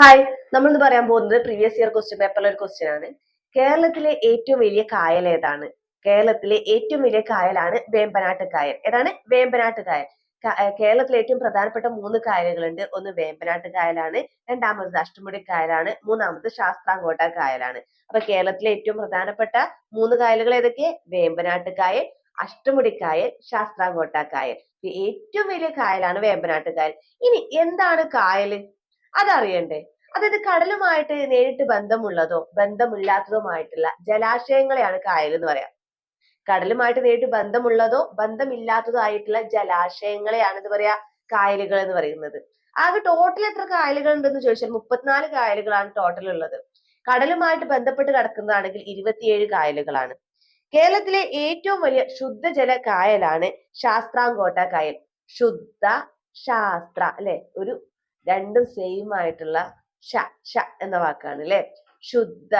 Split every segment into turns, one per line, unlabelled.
Hi, നമ്മൾ ഇന്ന് പറയാൻ പോകുന്നത് പ്രീവിയസ് ഇയർ ക്വസ്റ്റ്യൻ പേപ്പറിലെ ഒരു ക്വസ്റ്റ്യൻ ആണ്. കേരളത്തിലെ ഏറ്റവും വലിയ കായൽ ഏതാണ്? കേരളത്തിലെ ഏറ്റവും വലിയ കായലാണ് വേമ്പനാട്ട് കായൽ. ഏതാണ്? വേമ്പനാട്ട് കായൽ. കേരളത്തിലെ ഏറ്റവും പ്രധാനപ്പെട്ട 3 കായലുകളുണ്ട്. ഒന്ന് വേമ്പനാട്ട് കായലാണ്, രണ്ടാമത് അഷ്ടമുടി കായലാണ്, മൂന്നാമത് ശാസ്താംകോട്ട കായലാണ്. അപ്പൊ കേരളത്തിലെ ഏറ്റവും പ്രധാനപ്പെട്ട 3 കായലുകൾ ഏതൊക്കെ? വേമ്പനാട്ട് കായൽ, അഷ്ടമുടി കായൽ, ശാസ്താംകോട്ട കായൽ. ഏറ്റവും വലിയ കായലാണ് വേമ്പനാട്ട് കായൽ. ഇനി എന്താണ് കായൽ? അതറിയണ്ടേ? അതായത് കടലുമായിട്ട് നേരിട്ട് ബന്ധമുള്ളതോ ബന്ധമില്ലാത്തതുമായിട്ടുള്ള ജലാശയങ്ങളെയാണ് കായൽ എന്ന് പറയാം. കടലുമായിട്ട് നേരിട്ട് ബന്ധമുള്ളതോ ബന്ധമില്ലാത്തതോ ആയിട്ടുള്ള ജലാശയങ്ങളെയാണ് എന്ന് പറയാ കായലുകൾ എന്ന് പറയുന്നത്. ആകെ ടോട്ടൽ എത്ര കായലുകൾ ഉണ്ടെന്ന് ചോദിച്ചാൽ 34 കായലുകളാണ് ടോട്ടൽ ഉള്ളത്. കടലുമായിട്ട് ബന്ധപ്പെട്ട് കിടക്കുന്നതാണെങ്കിൽ 27 കായലുകളാണ്. കേരളത്തിലെ ഏറ്റവും വലിയ ശുദ്ധജല കായലാണ് ശാസ്താംകോട്ട കായൽ. ശുദ്ധ, ശാസ്ത്ര അല്ലെ, ഒരു രണ്ടും സെയിം ആയിട്ടുള്ള എന്ന വാക്കാണ് അല്ലെ. ശുദ്ധ,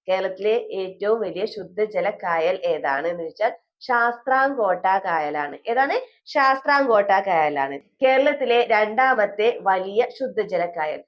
കേരളത്തിലെ ഏറ്റവും വലിയ ശുദ്ധജല കായൽ ഏതാണ് എന്ന് വെച്ചാൽ ശാസ്താംകോട്ട കായലാണ്. ഏതാണ്? ശാസ്താംകോട്ട കായലാണ്. കേരളത്തിലെ രണ്ടാമത്തെ വലിയ ശുദ്ധജല കായൽ.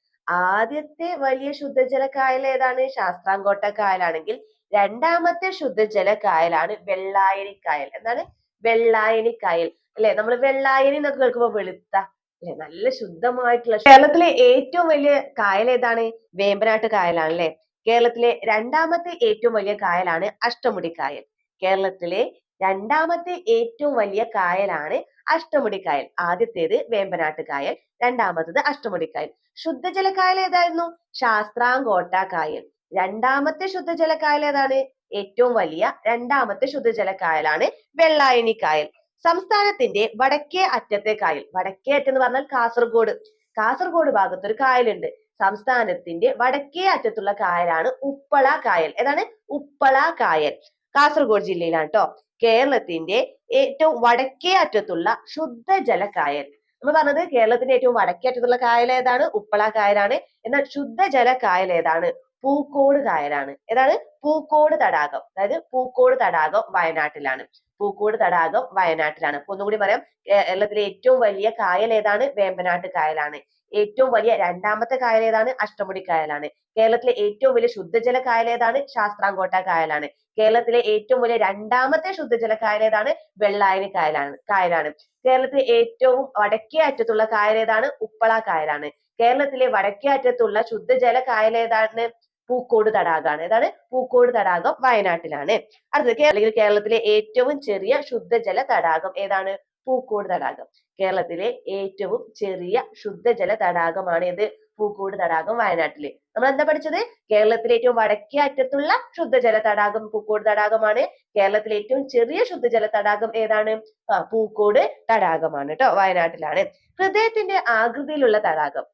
ആദ്യത്തെ വലിയ ശുദ്ധജല കായൽ ഏതാണ്? ശാസ്താംകോട്ട കായലാണെങ്കിൽ രണ്ടാമത്തെ ശുദ്ധജല കായലാണ് വെള്ളായണി കായൽ. എന്താണ്? വെള്ളായണി കായൽ അല്ലെ. നമ്മൾ വെള്ളായണി എന്നൊക്കെ കേൾക്കുമ്പോൾ വെളുത്ത അല്ലെ, നല്ല ശുദ്ധമായിട്ടുള്ള. കേരളത്തിലെ ഏറ്റവും വലിയ കായൽ ഏതാണ്? വേമ്പനാട്ട് കായലാണ് അല്ലെ. കേരളത്തിലെ രണ്ടാമത്തെ ഏറ്റവും വലിയ കായലാണ് അഷ്ടമുടി കായൽ. കേരളത്തിലെ രണ്ടാമത്തെ ഏറ്റവും വലിയ കായലാണ് അഷ്ടമുടി കായൽ. ആദ്യത്തേത് വേമ്പനാട്ട് കായൽ, രണ്ടാമത്തത് അഷ്ടമുടി കായൽ. ശുദ്ധജല കായൽ ഏതായിരുന്നു? ശാസ്താംകോട്ട കായൽ. രണ്ടാമത്തെ ശുദ്ധജല കായൽ ഏതാണ്? ഏറ്റവും വലിയ രണ്ടാമത്തെ ശുദ്ധജല കായലാണ് വെള്ളായണി കായൽ. സംസ്ഥാനത്തിന്റെ വടക്കേ അറ്റത്തെ കായൽ. വടക്കേ അറ്റം എന്ന് പറഞ്ഞാൽ കാസർഗോഡ്. കാസർഗോഡ് ഭാഗത്ത് ഒരു കായലുണ്ട്. സംസ്ഥാനത്തിന്റെ വടക്കേ അറ്റത്തുള്ള കായലാണ് ഉപ്പള കായൽ. ഏതാണ്? ഉപ്പള കായൽ. കാസർഗോഡ് ജില്ലയിലാണ് കേട്ടോ. കേരളത്തിന്റെ ഏറ്റവും വടക്കേ അറ്റത്തുള്ള ശുദ്ധജല കായൽ. നമ്മൾ പറഞ്ഞത് കേരളത്തിന്റെ ഏറ്റവും വടക്കേ അറ്റത്തുള്ള കായൽ ഏതാണ്? ഉപ്പള കായലാണ്. എന്നാൽ ശുദ്ധജല കായൽ ഏതാണ്? പൂക്കോട് കായലാണ്. ഏതാണ്? പൂക്കോട് തടാകം. അതായത് പൂക്കോട് തടാകം വയനാട്ടിലാണ്. പൂക്കോട് തടാകം വയനാട്ടിലാണ്. അപ്പൊ ഒന്നുകൂടി പറയാം, കേരളത്തിലെ ഏറ്റവും വലിയ കായൽ ഏതാണ്? വേമ്പനാട്ട് കായലാണ്. ഏറ്റവും വലിയ രണ്ടാമത്തെ കായൽ ഏതാണ്? അഷ്ടമുടി കായലാണ്. കേരളത്തിലെ ഏറ്റവും വലിയ ശുദ്ധജല കായൽ ഏതാണ്? ശാസ്താംകോട്ട കായലാണ്. കേരളത്തിലെ ഏറ്റവും വലിയ രണ്ടാമത്തെ ശുദ്ധജല കായൽ ഏതാണ്? വെള്ളായണി കായലാണ്. കേരളത്തിലെ ഏറ്റവും വടക്കേ അറ്റത്തുള്ള കായൽ ഏതാണ്? ഉപ്പള കായലാണ്. കേരളത്തിലെ വടക്കേ അറ്റത്തുള്ള ശുദ്ധജല കായൽ ഏതാണ്? പൂക്കോട് തടാകമാണ്. ഏതാണ്? പൂക്കോട് തടാകം വയനാട്ടിലാണ്. അടുത്തത് കേരളത്തിലെ ഏറ്റവും ചെറിയ ശുദ്ധജല തടാകം ഏതാണ്? പൂക്കോട് തടാകം. കേരളത്തിലെ ഏറ്റവും ചെറിയ ശുദ്ധജല തടാകമാണ് ഏത്? പൂക്കോട് തടാകം വയനാട്ടില്. നമ്മൾ എന്താ പഠിച്ചത്? കേരളത്തിലെ ഏറ്റവും വടക്കേ അറ്റത്തുള്ള ശുദ്ധജല തടാകം പൂക്കോട് തടാകമാണ്. കേരളത്തിലെ ഏറ്റവും ചെറിയ ശുദ്ധജല തടാകം ഏതാണ്? പൂക്കോട് തടാകമാണ് കേട്ടോ, വയനാട്ടിലാണ്. ഹൃദയത്തിന്റെ ആകൃതിയിലുള്ള തടാകം.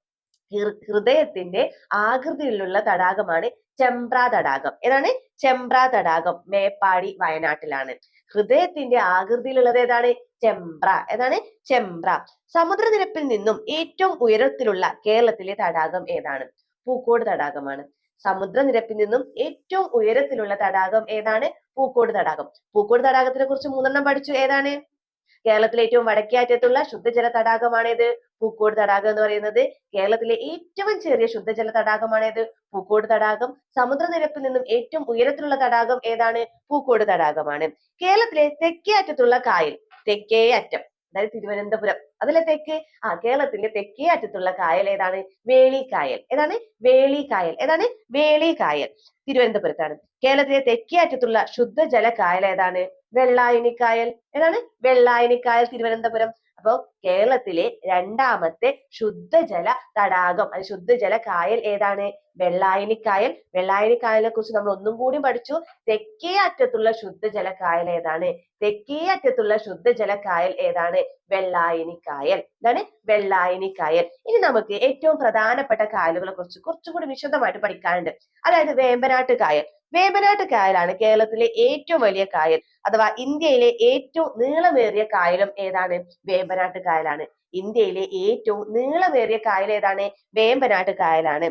ഹൃദയത്തിന്റെ ആകൃതിയിലുള്ള തടാകമാണ് ചെമ്പ്ര തടാകം. ഏതാണ്? ചെമ്പ്ര തടാകം മേപ്പാടി വയനാട്ടിലാണ്. ഹൃദയത്തിന്റെ ആകൃതിയിലുള്ളത് ഏതാണ്? ചെമ്പ്ര. ഏതാണ്? ചെമ്പ്ര. സമുദ്രനിരപ്പിൽ നിന്നും ഏറ്റവും ഉയരത്തിലുള്ള കേരളത്തിലെ തടാകം ഏതാണ്? പൂക്കോട് തടാകമാണ്. സമുദ്രനിരപ്പിൽ നിന്നും ഏറ്റവും ഉയരത്തിലുള്ള തടാകം ഏതാണ്? പൂക്കോട് തടാകം. പൂക്കോട് തടാകത്തിനെ കുറിച്ച് 3 പഠിച്ചു. ഏതാണ്? കേരളത്തിലെ ഏറ്റവും വടക്കേ അറ്റത്തുള്ള ശുദ്ധജല തടാകമാണേത്? പൂക്കോട് തടാകം എന്ന് പറയുന്നത്. കേരളത്തിലെ ഏറ്റവും ചെറിയ ശുദ്ധജല തടാകമാണേത്? പൂക്കോട് തടാകം. സമുദ്രനിരപ്പിൽ നിന്നും ഏറ്റവും ഉയരത്തിലുള്ള തടാകം ഏതാണ്? പൂക്കോട് തടാകമാണ്. കേരളത്തിലെ തെക്കേ അറ്റത്തുള്ള കായൽ. തെക്കേ അറ്റം, അതായത് തിരുവനന്തപുരം, അതിലെ തെക്ക്. കേരളത്തിന്റെ തെക്കേ അറ്റത്തുള്ള കായൽ ഏതാണ്? വേളിക്കായൽ. ഏതാണ്? വേളിക്കായൽ. ഏതാണ്? വേളിക്കായൽ. തിരുവനന്തപുരത്താണ്. കേരളത്തിലെ തെക്കേ അറ്റത്തുള്ള ശുദ്ധജല കായൽ ഏതാണ്? വെള്ളായണി കായൽ. ഏതാണ്? വെള്ളായണി കായൽ, തിരുവനന്തപുരം. അപ്പൊ കേരളത്തിലെ രണ്ടാമത്തെ ശുദ്ധജല തടാകം, ശുദ്ധജല കായൽ ഏതാണ്? വെള്ളായണി കായൽ. വെള്ളായണി കായലിനെ കുറിച്ച് നമ്മൾ ഒന്നും കൂടി പഠിച്ചു. തെക്കേ അറ്റത്തുള്ള ശുദ്ധജല കായൽ ഏതാണ്? തെക്കേ അറ്റത്തുള്ള ശുദ്ധജല കായൽ ഏതാണ്? വെള്ളായണി കായൽ. എന്താണ്? വെള്ളായണി കായൽ. ഇനി നമുക്ക് ഏറ്റവും പ്രധാനപ്പെട്ട കായലുകളെ കുറിച്ച് കുറച്ചും കൂടി വിശദമായിട്ട് പഠിക്കാനുണ്ട്. അതായത് വേമ്പനാട്ട് കായൽ. വേമ്പനാട്ട് കായലാണ് കേരളത്തിലെ ഏറ്റവും വലിയ കായൽ, അഥവാ ഇന്ത്യയിലെ ഏറ്റവും നീളമേറിയ കായലും ഏതാണ്? വേമ്പനാട്ട് കായലാണ്. ഇന്ത്യയിലെ ഏറ്റവും നീളമേറിയ കായൽ ഏതാണ്? വേമ്പനാട്ട് കായലാണ്.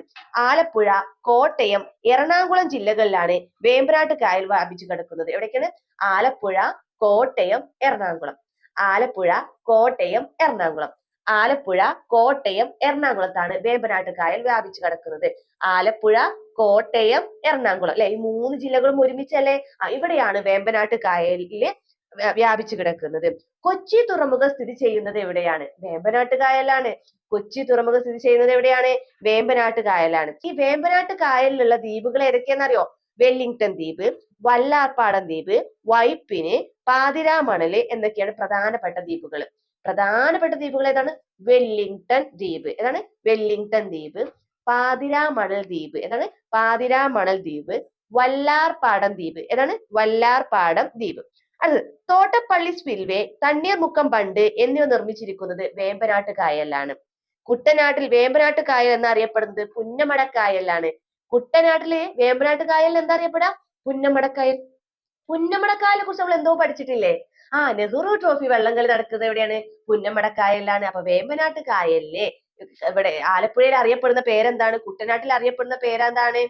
ആലപ്പുഴ, കോട്ടയം, എറണാകുളം ജില്ലകളിലാണ് വേമ്പനാട്ട് കായൽ വ്യാപിച്ചു കിടക്കുന്നത്. എവിടേക്കാണ്? ആലപ്പുഴ, കോട്ടയം, എറണാകുളം. ആലപ്പുഴ, കോട്ടയം, എറണാകുളം. ആലപ്പുഴ, കോട്ടയം, എറണാകുളത്താണ് വേമ്പനാട്ട് കായൽ വ്യാപിച്ചു കിടക്കുന്നത്. ആലപ്പുഴ, കോട്ടയം, എറണാകുളം അല്ലെ, ഈ 3 ജില്ലകളും ഒരുമിച്ചല്ലേ? ഇവിടെയാണ് വേമ്പനാട്ട് കായലില് വ്യാപിച്ചു കിടക്കുന്നത്. കൊച്ചി തുറമുഖം സ്ഥിതി ചെയ്യുന്നത് എവിടെയാണ്? വേമ്പനാട്ട് കായലാണ്. കൊച്ചി തുറമുഖം സ്ഥിതി ചെയ്യുന്നത് എവിടെയാണ്? വേമ്പനാട്ട് കായലാണ്. ഈ വേമ്പനാട്ട് കായലിലുള്ള ദ്വീപുകൾ ഏതൊക്കെയാണെന്നറിയോ? വെല്ലിംഗ്ടൺ ദ്വീപ്, വല്ലാർപാടം ദ്വീപ്, വൈപ്പിന്, പാതിരാമണല് എന്നൊക്കെയാണ് പ്രധാനപ്പെട്ട ദ്വീപുകൾ. പ്രധാനപ്പെട്ട ദ്വീപുകൾ ഏതാണ്? വെല്ലിംഗ്ടൺ ദ്വീപ്. ഏതാണ്? വെല്ലിംഗ്ടൺ ദ്വീപ്. പാതിരാമണൽ ദ്വീപ്. ഏതാണ്? പാതിരാമണൽ ദ്വീപ്. വല്ലാർപാടം ദ്വീപ്. ഏതാണ്? വല്ലാർപാടം ദ്വീപ്. അത് തോട്ടപ്പള്ളി സ്പിൽവേ, തണ്ണീർമുക്കം ബണ്ട് എന്നിവ നിർമ്മിച്ചിരിക്കുന്നത് വേമ്പനാട്ട് കായലിലാണ്. കുട്ടനാട്ടിൽ വേമ്പനാട്ട് കായൽ എന്നറിയപ്പെടുന്നത് പുന്നമടക്കായലാണ്. കുട്ടനാട്ടിലെ വേമ്പനാട്ട് കായൽ എന്താ അറിയപ്പെടാ? പുന്നമടക്കായൽ. പുന്നമടക്കായലിനെ കുറിച്ച് നമ്മൾ എന്തോ പഠിച്ചിട്ടില്ലേ? നെഹ്റു ട്രോഫി വള്ളംകളി നടക്കുന്നത് എവിടെയാണ്? പുന്നമടക്കായലിലാണ്. അപ്പൊ വേമ്പനാട്ട് കായലിലെ ഇവിടെ ആലപ്പുഴയിൽ അറിയപ്പെടുന്ന പേരെന്താണ്? കുട്ടനാട്ടിൽ അറിയപ്പെടുന്ന പേരെന്താണ്?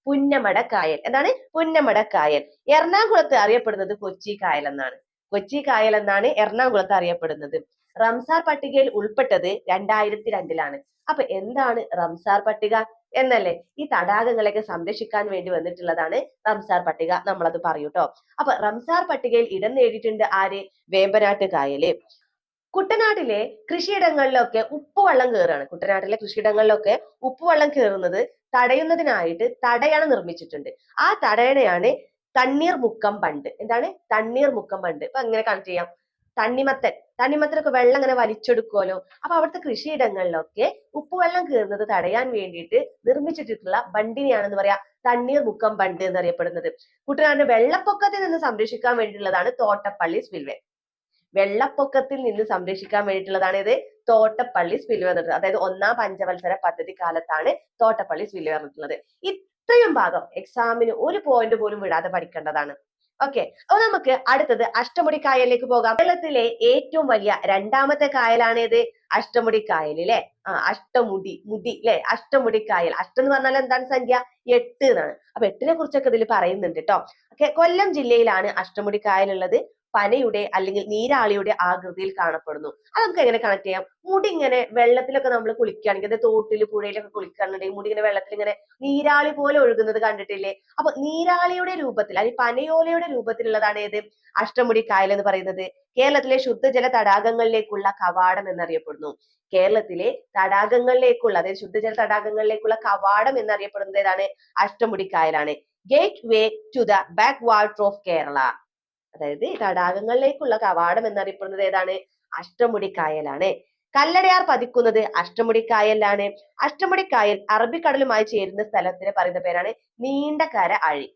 പുന്നമടക്കായൽ. എന്താണ്? പുന്നമടക്കായൽ. എറണാകുളത്ത് അറിയപ്പെടുന്നത് കൊച്ചി കായൽ എന്നാണ്. കൊച്ചി കായൽ എന്നാണ് എറണാകുളത്ത് അറിയപ്പെടുന്നത്. റംസാർ പട്ടികയിൽ ഉൾപ്പെട്ടത് 2002-ലാണ്. അപ്പൊ എന്താണ് റംസാർ പട്ടിക എന്നല്ലേ? ഈ തടാകങ്ങളെയൊക്കെ സംരക്ഷിക്കാൻ വേണ്ടി വന്നിട്ടുള്ളതാണ് റംസാർ പട്ടിക. നമ്മളത് പറയൂട്ടോ. അപ്പൊ റംസാർ പട്ടികയിൽ ഇടം നേടിയിട്ടുണ്ട് ആര്? വേമ്പനാട്ട് കായല്. കുട്ടനാട്ടിലെ കൃഷിയിടങ്ങളിലൊക്കെ ഉപ്പുവെള്ളം കയറുകയാണ്. കുട്ടനാട്ടിലെ കൃഷിയിടങ്ങളിലൊക്കെ ഉപ്പുവെള്ളം കയറുന്നത് തടയുന്നതിനായിട്ട് തടയണ നിർമ്മിച്ചിട്ടുണ്ട്. ആ തടയണയാണ് തണ്ണീർമുക്കം ബണ്ട്. എന്താണ്? തണ്ണീർമുക്കം ബണ്ട്. ഇപ്പൊ എങ്ങനെ കണക്ട് ചെയ്യാം? തണ്ണിമത്തനൊക്കെ വെള്ളം ഇങ്ങനെ വലിച്ചെടുക്കുമല്ലോ. അപ്പൊ അവിടുത്തെ കൃഷിയിടങ്ങളിലൊക്കെ ഉപ്പുവെള്ളം കയറുന്നത് തടയാൻ വേണ്ടിയിട്ട് നിർമ്മിച്ചിട്ടുള്ള ബണ്ടിനെയാണെന്ന് പറയാ തണ്ണീർമുക്കം ബണ്ട് എന്നറിയപ്പെടുന്നത്. കുട്ടനാടിന്റെ വെള്ളപ്പൊക്കത്തിൽ നിന്ന് സംരക്ഷിക്കാൻ വേണ്ടിയിട്ടുള്ളതാണ് തോട്ടപ്പള്ളി സ്പിൽവേ. വെള്ളപ്പൊക്കത്തിൽ നിന്ന് സംരക്ഷിക്കാൻ വേണ്ടിയിട്ടുള്ളതാണ് ഇത് തോട്ടപ്പള്ളി സ്പിൽവേ വന്നിട്ടുള്ളത്. അതായത് 1ാം പഞ്ചവത്സര പദ്ധതി കാലത്താണ് തോട്ടപ്പള്ളി സ്പിൽവേ വന്നിട്ടുള്ളത്. ഇത്രയും ഭാഗം എക്സാമിന് ഒരു പോയിന്റ് പോലും വിടാതെ പഠിക്കേണ്ടതാണ്. ഓക്കെ, അപ്പൊ നമുക്ക് അടുത്തത് അഷ്ടമുടി കായലിലേക്ക് പോകാം. കേരളത്തിലെ ഏറ്റവും വലിയ 2ാമത്തെ കായലാണ് ഇത്? അഷ്ടമുടി കായൽ അല്ലെ? അഷ്ടമുടി അല്ലെ? അഷ്ടമുടി കായൽ. അഷ്ടം എന്ന് പറഞ്ഞാൽ എന്താണ് സംഖ്യ? 8 എന്നാണ്. അപ്പൊ 8നെ കുറിച്ചൊക്കെ ഇതിൽ പറയുന്നുണ്ട് കേട്ടോ. കൊല്ലം ജില്ലയിലാണ് അഷ്ടമുടി കായൽ ഉള്ളത്. പനയുടെ അല്ലെങ്കിൽ നീരാളിയുടെ ആകൃതിയിൽ കാണപ്പെടുന്നു. അത് നമുക്ക് എങ്ങനെ കണക്ട് ചെയ്യാം? മുടി ഇങ്ങനെ വെള്ളത്തിലൊക്കെ നമ്മൾ കുളിക്കുകയാണെങ്കിൽ, അത് തോട്ടിൽ പുഴയിലൊക്കെ കുളിക്കുകയാണെന്നുണ്ടെങ്കിൽ മുടി ഇങ്ങനെ വെള്ളത്തിൽ ഇങ്ങനെ നീരാളി പോലെ ഒഴുകുന്നത് കണ്ടിട്ടില്ലേ? അപ്പൊ നീരാളിയുടെ രൂപത്തിൽ അല്ലെങ്കിൽ പനയോലയുടെ രൂപത്തിലുള്ളതാണ് ഏത്? അഷ്ടമുടി കായൽ എന്ന് പറയുന്നത്. കേരളത്തിലെ ശുദ്ധജല തടാകങ്ങളിലേക്കുള്ള കവാടം എന്നറിയപ്പെടുന്നു. കേരളത്തിലെ തടാകങ്ങളിലേക്കുള്ള, അതായത് ശുദ്ധജല തടാകങ്ങളിലേക്കുള്ള കവാടം എന്നറിയപ്പെടുന്നത് ഏതാണ്? അഷ്ടമുടി കായലാണ്. Gateway to the backwater of Kerala. അതായത് തടാകങ്ങളിലേക്കുള്ള കവാടം എന്നറിയപ്പെടുന്നത് ഏതാണ്? അഷ്ടമുടി കായലാണ്. കല്ലടയാർ പതിക്കുന്നത് അഷ്ടമുടി കായലിലാണ്. അഷ്ടമുടി കായൽ അറബിക്കടലുമായി ചേരുന്ന സ്ഥലത്തിന് പറയുന്ന പേരാണ് നീണ്ടകര അഴി.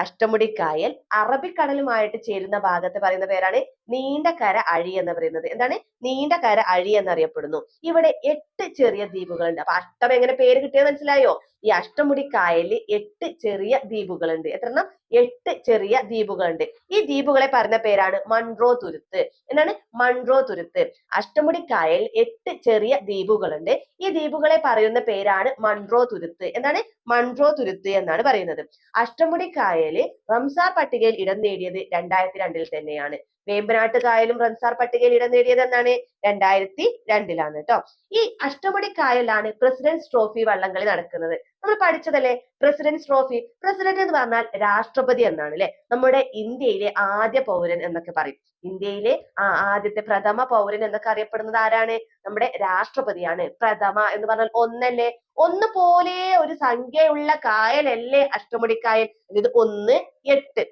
അഷ്ടമുടി കായൽ അറബിക്കടലുമായിട്ട് ചേരുന്ന ഭാഗത്ത് പറയുന്ന പേരാണ് നീണ്ടകര അഴി എന്ന് പറയുന്നത്. എന്താണ്? നീണ്ടകര അഴി എന്നറിയപ്പെടുന്നു. ഇവിടെ 8 ചെറിയ ദ്വീപുകളുണ്ട്. അപ്പൊ അഷ്ടം എങ്ങനെ പേര് കിട്ടിയത് മനസ്സിലായോ? ഈ അഷ്ടമുടി കായലിൽ 8 ചെറിയ ദ്വീപുകളുണ്ട്. എത്രണ്ണം? 8 ചെറിയ ദ്വീപുകളുണ്ട്. ഈ ദ്വീപുകളെ പറയുന്ന പേരാണ് മൺട്രോ തുരുത്ത്. എന്താണ്? മൺട്രോ തുരുത്ത്. അഷ്ടമുടി കായൽ 8 ചെറിയ ദ്വീപുകളുണ്ട്. ഈ ദ്വീപുകളെ പറയുന്ന പേരാണ് മൺട്രോ തുരുത്ത്. എന്താണ്? മൺട്രോ തുരുത്ത് എന്നാണ് പറയുന്നത്. അഷ്ടമുടി കായല് റംസാർ പട്ടികയിൽ ഇടം നേടിയത് 2002-ൽ തന്നെയാണ്. വേമ്പനാട്ട് കായലും റംസാർ പട്ടികയിൽ ഇടം നേടിയത് എന്നാണ്? 2002-ലാണ് കേട്ടോ. ഈ അഷ്ടമുടി കായലാണ് പ്രസിഡന്റ്സ് ട്രോഫി വള്ളംകളി നടക്കുന്നത്. നമ്മൾ പഠിച്ചതല്ലേ പ്രസിഡന്റ്സ് ട്രോഫി? പ്രസിഡന്റ് എന്ന് പറഞ്ഞാൽ രാഷ്ട്രപതി എന്നാണ് അല്ലെ? നമ്മുടെ ഇന്ത്യയിലെ ആദ്യ പൗരൻ എന്നൊക്കെ പറയും. ഇന്ത്യയിലെ ആദ്യത്തെ പ്രഥമ പൗരൻ എന്നൊക്കെ അറിയപ്പെടുന്നത് ആരാണ്? നമ്മുടെ രാഷ്ട്രപതിയാണ്. പ്രഥമ എന്ന് പറഞ്ഞാൽ ഒന്നല്ലേ? ഒന്ന് പോലെ ഒരു സംഖ്യയുള്ള കായലല്ലേ അഷ്ടമുടി കായൽ? ഇത് 1, 8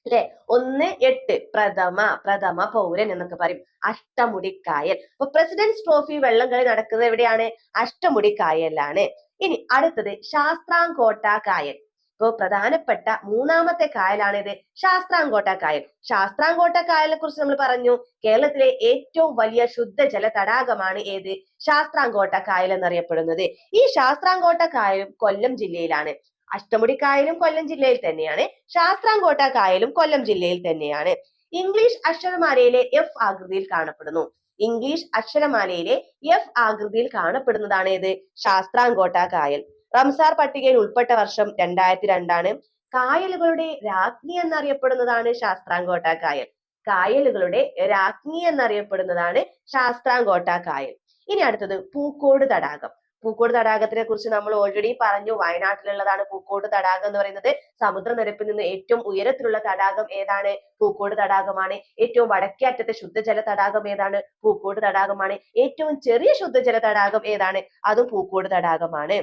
അല്ലെ? 1, 8 പ്രഥമ പൗരൻ എന്നൊക്കെ പറയും. അഷ്ടമുടി കായൽ. അപ്പൊ പ്രസിഡന്റ്സ് ട്രോഫി വെള്ളംകളി നടക്കുന്നത് എവിടെയാണ്? അഷ്ടമുടി കായലിലാണ്. ഇനി അടുത്തത് ശാസ്താംകോട്ട കായൽ. ഇപ്പോ പ്രധാനപ്പെട്ട 3ാമത്തെ കായലാണിത്, ശാസ്താംകോട്ട കായൽ. ശാസ്താംകോട്ട കായലിനെ കുറിച്ച് നമ്മൾ പറഞ്ഞു. കേരളത്തിലെ ഏറ്റവും വലിയ ശുദ്ധജല തടാകമാണ് ഏത്? ശാസ്താംകോട്ട കായൽ എന്നറിയപ്പെടുന്നത്. ഈ ശാസ്താംകോട്ട കായലും കൊല്ലം ജില്ലയിലാണ്. അഷ്ടമുടി കായലും കൊല്ലം ജില്ലയിൽ തന്നെയാണ്. ശാസ്താംകോട്ട കായലും കൊല്ലം ജില്ലയിൽ തന്നെയാണ്. ഇംഗ്ലീഷ് അക്ഷരമാലയിലെ F ആകൃതിയിൽ കാണപ്പെടുന്നു. ഇംഗ്ലീഷ് അക്ഷരമാലയിലെ F ആകൃതിയിൽ കാണപ്പെടുന്നതാണ് ഏത്? ശാസ്താംകോട്ട കായൽ. റംസാർ പട്ടികയിൽ ഉൾപ്പെട്ട വർഷം 2002-ആണ്. കായലുകളുടെ രാജ്ഞി എന്നറിയപ്പെടുന്നതാണ് ശാസ്താംകോട്ട കായൽ. കായലുകളുടെ രാജ്ഞി എന്നറിയപ്പെടുന്നതാണ് ശാസ്താംകോട്ട കായൽ. ഇനി അടുത്തത് പൂക്കോട് തടാകം. പൂക്കോട് തടാകത്തിനെ കുറിച്ച് നമ്മൾ ഓൾറെഡി പറഞ്ഞു. വയനാട്ടിലുള്ളതാണ് പൂക്കോട് തടാകം എന്ന് പറയുന്നത്. സമുദ്രനിരപ്പിൽ നിന്ന് ഏറ്റവും ഉയരത്തിലുള്ള തടാകം ഏതാണ്? പൂക്കോട് തടാകമാണ്. ഏറ്റവും വടക്കേ അറ്റത്തെ ശുദ്ധജല തടാകം ഏതാണ്? പൂക്കോട് തടാകമാണ്. ഏറ്റവും ചെറിയ ശുദ്ധജല തടാകം ഏതാണ്? അതും പൂക്കോട് തടാകമാണ്.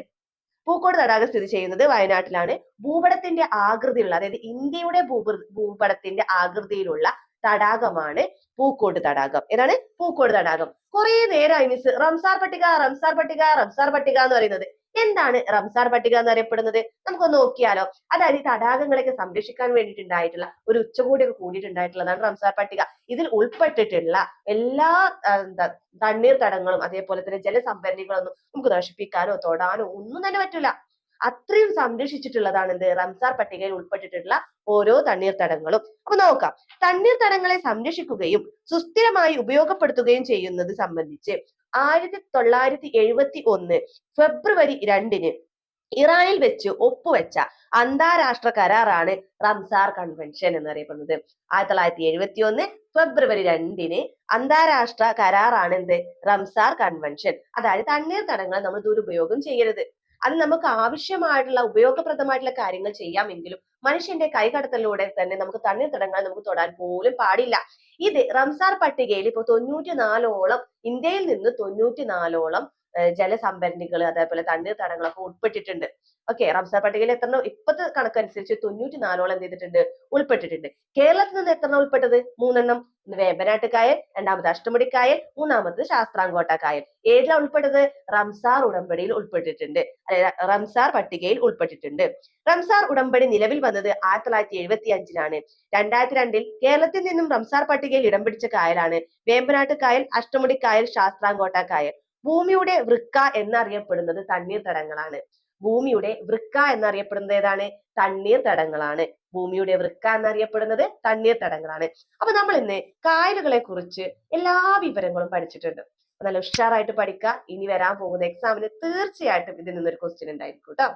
പൂക്കോട് തടാകം സ്ഥിതി ചെയ്യുന്നത് വയനാട്ടിലാണ്. ഭൂപടത്തിന്റെ ആകൃതിയുള്ള, അതായത് ഇന്ത്യയുടെ ഭൂപടത്തിന്റെ ആകൃതിയിലുള്ള തടാകമാണ് പൂക്കോട് തടാകം. ഏതാണ്? പൂക്കോട് തടാകം. കുറെ നേരമായി മിസ് റംസാർ പട്ടിക റംസാർ പട്ടിക റംസാർ പട്ടിക എന്ന് പറയുന്നത്. എന്താണ് റംസാർ പട്ടിക എന്ന് അറിയപ്പെടുന്നത്? നമുക്കൊന്ന് നോക്കിയാലോ. അതായത് ഈ തടാകങ്ങളെയൊക്കെ സംരക്ഷിക്കാൻ വേണ്ടിയിട്ടുണ്ടായിട്ടുള്ള ഒരു ഉച്ചകോടിയൊക്കെ കൂടിയിട്ടുണ്ടായിട്ടുള്ളതാണ് റംസാർ പട്ടിക. ഇതിൽ ഉൾപ്പെട്ടിട്ടുള്ള എല്ലാ തണ്ണീർത്തടങ്ങളും അതേപോലെ തന്നെ ജലസംഭരണികളൊന്നും നമുക്ക് നശിപ്പിക്കാനോ തൊടാനോ ഒന്നും തന്നെ പറ്റൂല. അത്രയും സംരക്ഷിച്ചിട്ടുള്ളതാണ് എന്ത്? റംസാർ പട്ടികയിൽ ഉൾപ്പെട്ടിട്ടുള്ള ഓരോ തണ്ണീർത്തടങ്ങളും. അപ്പൊ നോക്കാം. തണ്ണീർത്തടങ്ങളെ സംരക്ഷിക്കുകയും സുസ്ഥിരമായി ഉപയോഗപ്പെടുത്തുകയും ചെയ്യുന്നത് സംബന്ധിച്ച് 1971 ഫെബ്രുവരി 2 ഇറാനിൽ വെച്ച് ഒപ്പുവെച്ച അന്താരാഷ്ട്ര കരാറാണ് റംസാർ കൺവെൻഷൻ എന്നറിയപ്പെടുന്നത്. 1971 ഫെബ്രുവരി 2 അന്താരാഷ്ട്ര കരാറാണ് എന്ത്? Ramsar convention. അതായത് തണ്ണീർത്തടങ്ങൾ നമ്മൾ ദുരുപയോഗം ചെയ്യരുത്. അത് നമുക്ക് ആവശ്യമായിട്ടുള്ള ഉപയോഗപ്രദമായിട്ടുള്ള കാര്യങ്ങൾ ചെയ്യാമെങ്കിലും മനുഷ്യന്റെ കൈകടത്തലിലൂടെ തന്നെ നമുക്ക് തണ്ണീർത്തടങ്ങൾ നമുക്ക് തൊടാൻ പോലും പാടില്ല. ഇത് റംസാർ പട്ടികയിൽ ഇപ്പൊ 94ഓളം, ഇന്ത്യയിൽ നിന്ന് 94ഓളം ജലസംഭരണികൾ അതേപോലെ തണ്ണീർത്തടങ്ങളൊക്കെ ഉൾപ്പെട്ടിട്ടുണ്ട്. ഓക്കെ, റംസാർ പട്ടികയിൽ എത്ര ഇപ്പത്തെ കണക്കനുസരിച്ച് 94ഓളം എന്ത് ചെയ്തിട്ടുണ്ട്? ഉൾപ്പെട്ടിട്ടുണ്ട്. കേരളത്തിൽ നിന്ന് എത്ര ഉൾപ്പെട്ടത്? 3 വേമ്പനാട്ട് കായൽ, രണ്ടാമത് അഷ്ടമുടിക്കായൽ, മൂന്നാമത് ശാസ്താംകോട്ട കായൽ. ഏതിലാണ് ഉൾപ്പെട്ടത്? റംസാർ ഉടമ്പടിയിൽ ഉൾപ്പെട്ടിട്ടുണ്ട്, റംസാർ പട്ടികയിൽ ഉൾപ്പെട്ടിട്ടുണ്ട്. റംസാർ ഉടമ്പടി നിലവിൽ വന്നത് 1975 2002 കേരളത്തിൽ നിന്നും റംസാർ പട്ടികയിൽ ഇടം പിടിച്ച കായലാണ് വേമ്പനാട്ട് കായൽ, അഷ്ടമുടി കായൽ, ശാസ്താംകോട്ട കായൽ. ഭൂമിയുടെ വൃക്ക എന്നറിയപ്പെടുന്നത് തണ്ണീർത്തടങ്ങളാണ്. ഭൂമിയുടെ വൃക്ക എന്നറിയപ്പെടുന്നത് ഏതാണ്? തണ്ണീർത്തടങ്ങളാണ്. ഭൂമിയുടെ വൃക്ക എന്നറിയപ്പെടുന്നത് തണ്ണീർത്തടങ്ങളാണ്. അപ്പൊ നമ്മൾ ഇന്ന് കായലുകളെ കുറിച്ച് എല്ലാ വിവരങ്ങളും പഠിച്ചിട്ടുണ്ട്. നല്ല ഉഷാറായിട്ട് പഠിക്കുക. ഇനി വരാൻ പോകുന്ന എക്സാമിന് തീർച്ചയായിട്ടും ഇതിൽ നിന്നൊരു ക്വസ്റ്റ്യൻ ഉണ്ടായിരിക്കും കേട്ടോ.